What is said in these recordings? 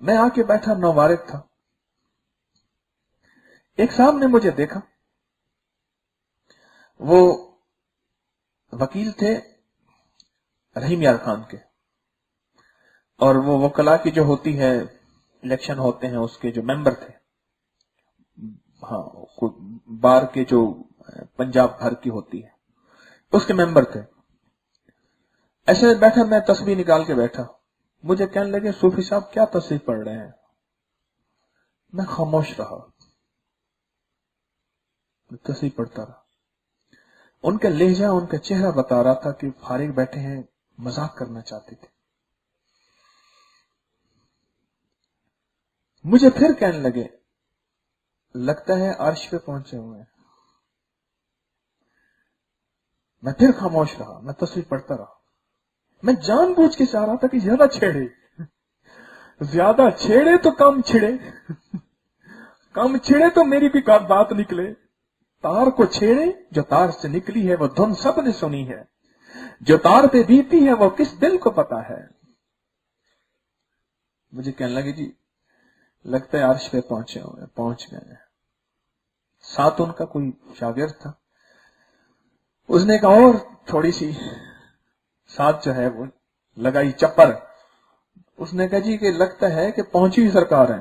मैं आके बैठा, नौवारिक था। एक साहब ने मुझे देखा, वो वकील थे रहीम यार खान के, और वो वकला की जो होती है, इलेक्शन होते हैं, उसके जो मेंबर थे, हाँ, बार के जो पंजाब भर की होती है उसके मेंबर थे। ऐसे बैठा, मैं तस्वीर निकाल के बैठा, मुझे कहने लगे सूफी साहब क्या तस्वीर पढ़ रहे हैं। मैं खामोश रहा, तस्वीर पढ़ता रहा। उनका लहजा, उनका चेहरा बता रहा था कि फारिग बैठे हैं, मजाक करना चाहते थे। मुझे फिर कहने लगे लगता है अर्श पे पहुंचे हुए हैं। मैं फिर खामोश रहा, मैं तस्वीर पढ़ता रहा। मैं जानबूझ के चाह रहा था कि ज्यादा छेड़े, ज्यादा छेड़े तो कम छिड़े, कम छिड़े तो मेरी भी बात निकले। तार को छेड़े जो तार से निकली है, वो धुन सब ने सुनी है। जो तार पे बीती है वो किस दिल को पता है। मुझे कहने लगे जी लगता है अर्श पे पहुंचे हुए, पहुंच गए। साथ उनका कोई शागिर्द था, उसने कहा और थोड़ी सी साथ जो है वो लगाई चप्पर। उसने कहा जी कि लगता है कि पहुंची सरकार है।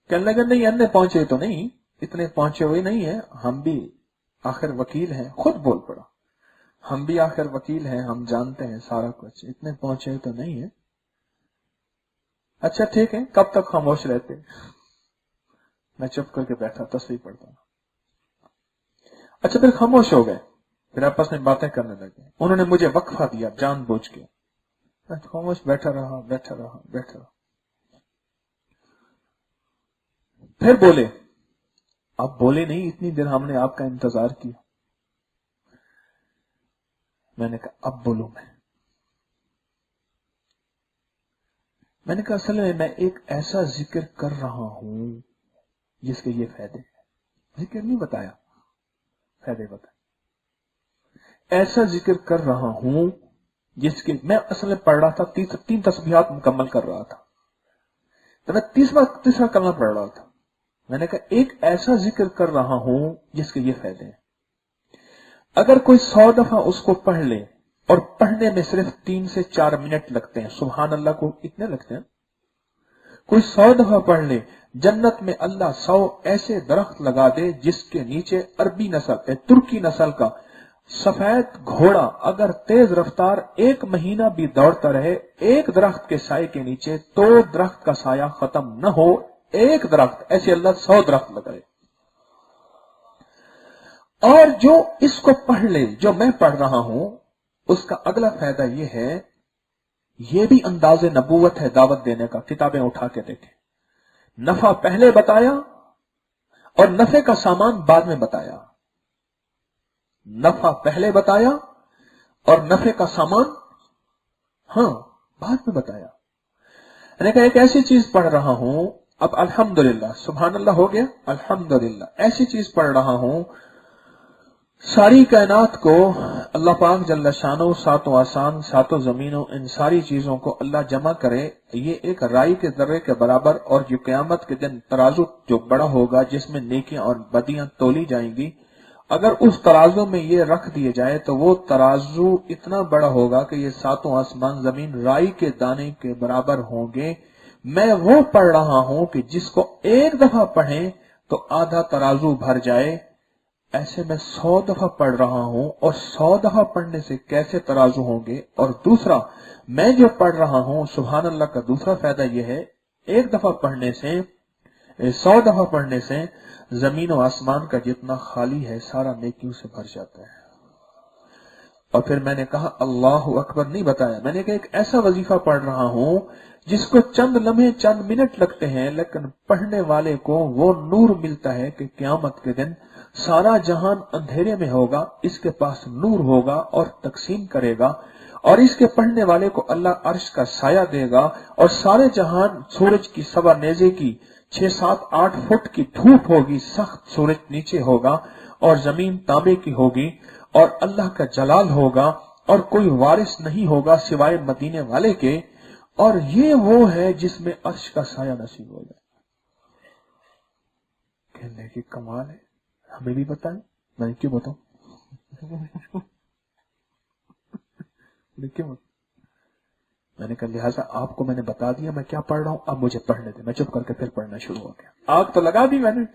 कहने लगा नहीं अन्य पहुंचे तो नहीं, इतने पहुंचे हुए नहीं है, हम भी आखिर वकील हैं। खुद बोल पड़ा, हम भी आखिर वकील हैं, हम जानते हैं सारा कुछ, इतने पहुंचे तो नहीं है। अच्छा ठीक है, कब तक खामोश रहते। मैं चुप करके बैठा, तस्वीर पढ़ता। अच्छा फिर खामोश हो गए, फिर आपस में बातें करने लगे। उन्होंने मुझे वक्फा दिया जानबूझ के। मैं खामोश बैठा रहा, बैठा रहा, बैठा रहा। फिर बोले, अब बोले नहीं, इतनी देर हमने आपका इंतजार किया। मैंने कहा अब बोलूं मैंने कहा असल में मैं एक ऐसा जिक्र कर रहा हूं जिसके ये फायदे हैं। जिक्र नहीं बताया, फायदे बताए। ऐसा जिक्र कर रहा हूं जिसके मैं असल में पढ़ रहा था, तीन तस्बीहात मुकम्मल कर रहा था, तो मैं तीसरा कलमा पढ़ रहा था। मैंने कहा एक ऐसा जिक्र कर रहा हूं जिसके ये फायदे हैं। अगर कोई 100 दफा उसको पढ़ ले, और पढ़ने में सिर्फ 3 से 4 मिनट लगते हैं, सुभान अल्लाह को इतने लगते हैं। कोई 100 दफा पढ़ ले, जन्नत में अल्लाह 100 ऐसे दरख्त लगा दे जिसके नीचे अरबी नस्ल, तुर्की नस्ल का सफेद घोड़ा अगर तेज रफ्तार 1 महीना भी दौड़ता रहे, एक दरख्त के साए के नीचे, तो दरख्त का साया खत्म न हो। एक दरख्त, ऐसे अल्लाह 100 दरख्त लगाए। और जो इसको पढ़ ले, जो मैं पढ़ रहा हूं, उसका अगला फायदा यह है, यह भी अंदाज़े नबूवत है दावत देने का। किताबें उठा के देखें, नफा पहले बताया और नफे का सामान बाद में बताया। नफा पहले बताया और नफे का सामान बाद में बताया। मैंने कहा एक ऐसी चीज पढ़ रहा हूं, अब अल्हम्दुलिल्लाह, सुभान अल्लाह हो गया, अल्हम्दुलिल्लाह, ऐसी चीज पढ़ रहा हूं, सारी कायनात को अल्लाह पाक जल्ल शानो, सातों आसान, सातों जमीनों, इन सारी चीजों को अल्लाह जमा करे, ये एक राई के दर्रे के बराबर, और जो क़यामत के दिन तराजू जो बड़ा होगा जिसमें नेकियां और बदियां तोली जाएंगी, अगर उस तराजू में ये रख दिए जाए तो वो तराजू इतना बड़ा होगा कि ये सातों आसमान जमीन राई के दाने के बराबर होंगे। मैं वो पढ़ रहा हूं कि जिसको एक दफा पढ़े तो आधा तराजू भर जाए। ऐसे मैं 100 दफा पढ़ रहा हूं, और 100 दफा पढ़ने से कैसे तराजू होंगे। और दूसरा, मैं जो पढ़ रहा हूं, सुभान अल्लाह का दूसरा फायदा यह है, एक दफा पढ़ने से, 100 दफा पढ़ने से जमीन और आसमान का जितना खाली है सारा नेकियों से भर जाता है। और फिर मैंने कहा अल्लाह अकबर नहीं बताया, मैंने कहा एक ऐसा वजीफा पढ़ रहा हूं जिसको चंद लम्हे, चंद मिनट लगते हैं, लेकिन पढ़ने वाले को वो नूर मिलता है कि क़यामत के दिन सारा जहान अंधेरे में होगा, इसके पास नूर होगा और तकसीम करेगा, और इसके पढ़ने वाले को अल्लाह अर्श का साया देगा, और सारे जहान सूरज की सवा नेजे की 6, 7, 8 फुट की धूप होगी, सख्त सूरज नीचे होगा, और जमीन तांबे की होगी, और अल्लाह का जलाल होगा, और कोई वारिस नहीं होगा सिवाय मदीने वाले के, और ये वो है जिसमें अर्श का साया नसीब हो जाए। कहने की कमाल है, हमें भी बताएं। मैं क्यों बताऊं? क्यों? मैंने कहा लिहाजा आपको मैंने बता दिया मैं क्या पढ़ रहा हूं, अब मुझे पढ़ने दे। मैं चुप करके फिर पढ़ना शुरू हो गया। आग तो लगा दी मैंने।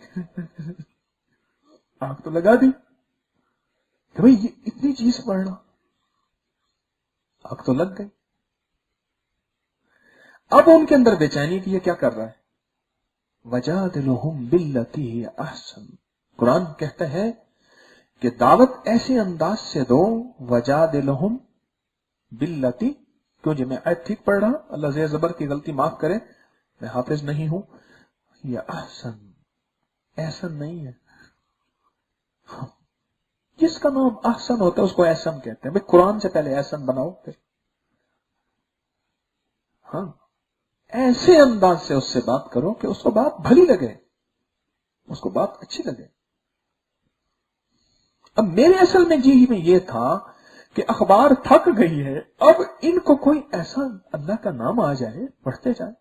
आग तो लगा दी कि भाई ये इतनी चीज पढ़ना, आग तो लग गई। अब उनके अंदर बेचैनी की, ये क्या कर रहा है? वजादिलहुम बिल्लती ही अहसन। कुरान कहता है कि दावत ऐसे अंदाज से दो, वजादिलहुम बिल्लती। क्यों जी मैं आयत ठीक पढ़ रहा? अल्लाह ज़े ज़बर की गलती माफ करे, मैं हाफिज नहीं हूं। यह अहसन, एहसन नहीं है। जिसका नाम अहसन होता है उसको एहसन कहते हैं। भाई कुरान से पहले एहसन बनाओ फिर। हाँ, ऐसे अंदाज से उससे बात करो कि उसको बात भली लगे, उसको बात अच्छी लगे। अब मेरे असल में जी में ये था कि अखबार थक गई है, अब इनको कोई ऐसा अल्लाह का नाम आ जाए, पढ़ते जाए,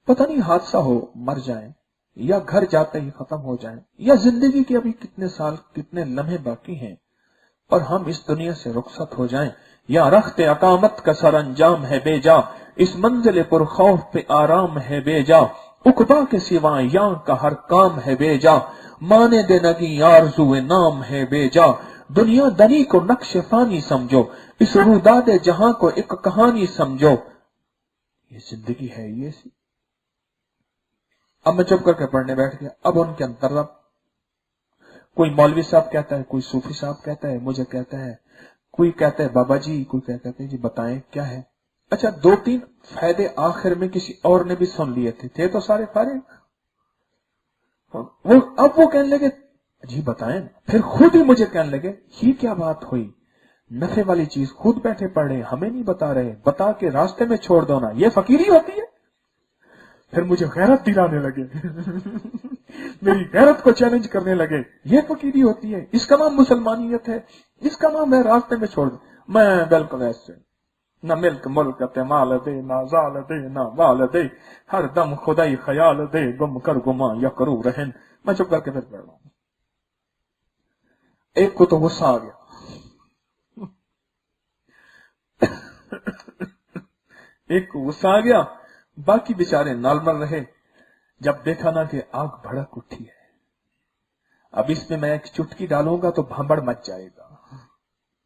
पता नहीं हादसा हो मर जाए, या घर जाते ही खत्म हो जाए, या जिंदगी के अभी कितने साल कितने लम्हे बाकी हैं और हम इस दुनिया से रुखसत हो जाएं, या रखते अकामत का सर अंजाम है बेजा, इस मंजिल पर खौफ पे आराम है बेजा, उकबा के सिवा या का हर काम है बेजा, माने दे नगी आरज़ुए नाम है बेजा, दुनिया दनी को नक्श फानी समझो, इस रूदादे जहां को एक कहानी समझो। ये जिंदगी है ये सी। अब मैं चुप करके पढ़ने बैठ गया। अब उनके अंतर कोई मौलवी साहब कहता है, कोई सूफी साहब कहता है, मुझे कहता है, कोई कहता है बाबा जी, कोई कहता है जी बताएं क्या है। अच्छा, 2-3 फायदे आखिर में किसी और ने भी सुन लिए थे तो सारे फारे वो कहने लगे जी बताएं। फिर खुद ही मुझे कहने लगे ये क्या बात हुई, नफे वाली चीज खुद बैठे पढ़े, हमें नहीं बता रहे, बता के रास्ते में छोड़ दो ना, ये फकीरी होती है। फिर मुझे गैरत दिलाने लगे। मेरी गैरत को चैलेंज करने लगे, ये फकीरी होती है, इसका नाम मुसलमानियत है, इसका नाम है रास्ते में छोड़ दो। मैं बिल्कुल ऐसे न मिल्क मुल्क ते माल दे, ना जाल दे, ना बाल दे, हर दम खुदाई ख्याल दे, गुम कर गुमा या करू रहन। मैं चुप करके फिर पढ़ रहा हूं। एक को तो गुस्सा आ गया। एक को गुस्सा आ गया, बाकी बेचारे नॉर्मल रहे। जब देखा ना कि आग भड़क उठी है, अब इसमें मैं एक चुटकी डालूंगा तो भांबड़ मच जाएगा।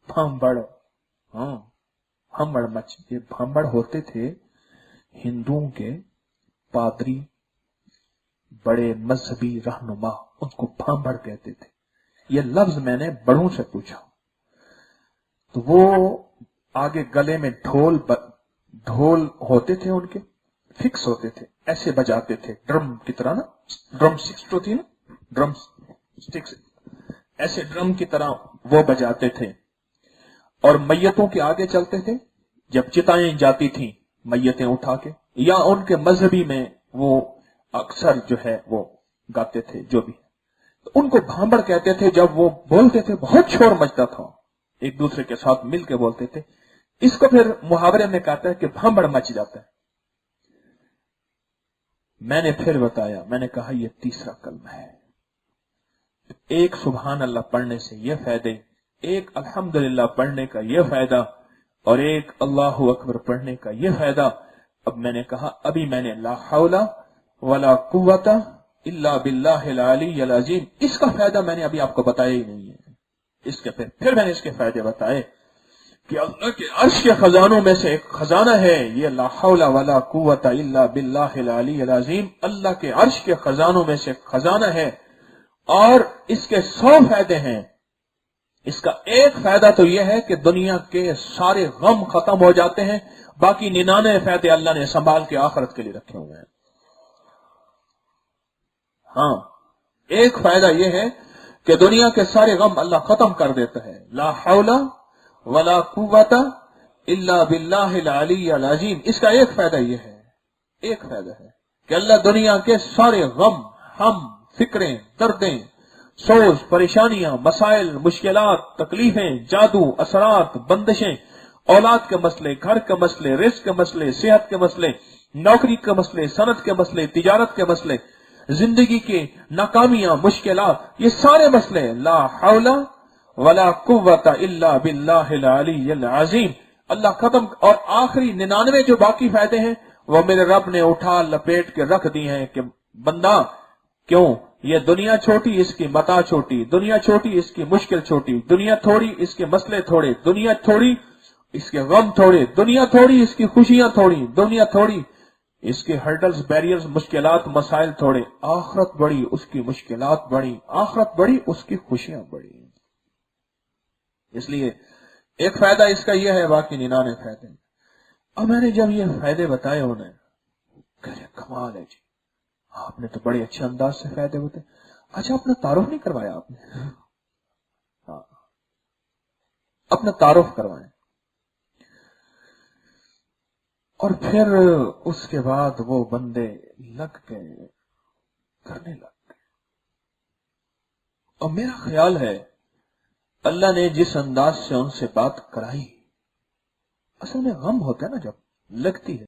भांबड़, हाँ भांबड़ मच। ये भांबड़ होते थे हिंदुओं के पादरी, बड़े मजहबी रहनुमा, उनको भांबड़ कहते थे। ये लफ्ज मैंने बड़ों से पूछा तो वो आगे गले में ढोल होते थे, उनके फिक्स होते थे, ऐसे बजाते थे ड्रम की तरह ना, ड्रम स्टिक्स होती है ना, ड्रम स्टिक्स, ऐसे ड्रम की तरह वो बजाते थे। और मैयतों के आगे चलते थे, जब चिताएं जाती थी मैयतें उठा के, या उनके मजहबी में वो अक्सर जो है वो गाते थे जो भी, तो उनको भांबड़ कहते थे। जब वो बोलते थे बहुत शोर मचता था, एक दूसरे के साथ मिलके बोलते थे। इसको फिर मुहावरे में कहता है कि भांबड़ मच जाता है। मैंने फिर बताया, मैंने कहा यह तीसरा कलमा है। एक सुभान अल्लाह पढ़ने से यह फायदे, एक अल्हम्दुलिल्लाह पढ़ने का यह फायदा, और एक अल्लाहु अकबर पढ़ने का यह फायदा। अब मैंने कहा अभी मैंने ला हौला वला कुव्वता इल्ला बिल्लाहिल अलीय्यिल अज़ीम, इसका फायदा मैंने अभी आपको बताया ही नहीं है। इसके फिर मैंने इसके फायदे बताए कि अल्लाह के अर्श के खजानों में से एक खजाना है ये ला हौला वला कुव्वता इल्ला बिल्लाहिल अलीय्यिल अज़ीम। अल्लाह के अर्श के खजानों में से एक खजाना है और इसके 100 फायदे हैं। इसका एक फायदा तो यह है कि दुनिया के सारे गम खत्म हो जाते हैं, बाकी 99 फायदे अल्लाह ने संभाल के आखिरत के लिए रखे हुए हैं। हाँ, एक फायदा यह है कि दुनिया के सारे गम अल्लाह खत्म कर देता है। ला हौला वला कुव्वता इल्ला बिल्लाहिल अलीय्यिल अज़ीम, इसका एक फायदा यह है, एक फायदा है कि अल्लाह दुनिया के सारे गम, हम, फिक्रें, दर्दें, सोच, परेशानियां, मसाइल, मुश्किलात, तकलीफें, जादू, असरात, बंदिशें औलाद के मसले, घर के मसले, रिस्क के मसले, सेहत के मसले, नौकरी के मसले, सनत के मसले, तिजारत के मसले, जिंदगी के नाकामियां, मुश्किलात, ये सारे मसले ला हौला वला कुव्वता इल्ला बिल्लाहिल अलीय्यिल अज़ीम, अल्लाह खत्म। और आखिरी 99 जो बाकी फायदे हैं वो मेरे रब ने उठा लपेट के रख दी हैं कि बंदा, क्यों ये दुनिया छोटी, इसकी मता छोटी, दुनिया छोटी, इसकी मुश्किल छोटी, दुनिया थोड़ी, इसके मसले थोड़े, दुनिया थोड़ी, इसके गम थोड़े, दुनिया थोड़ी, इसकी खुशियां थोड़ी, दुनिया थोड़ी, इसके हर्डल्स, बैरियर्स, मुश्किलात, मसाइल थोड़े, आखरत बड़ी, उसकी मुश्किलात बड़ी, आखरत बड़ी, उसकी खुशियां बड़ी। इसलिए एक फायदा इसका यह है, बाकी 99 फायदे। अब मैंने जब ये फायदे बताए उन्हें, कहे कमाल है जी, आपने तो बड़े अच्छे अंदाज से फायदे बताए। अच्छा, अपना तारुफ नहीं करवाया आपने? हाँ, अपना तारुफ करवाए। और फिर उसके बाद वो बंदे लग गए, करने लग गए। और मेरा ख्याल है अल्लाह ने जिस अंदाज से उनसे बात कराई, असल में गम होता है ना जब लगती है।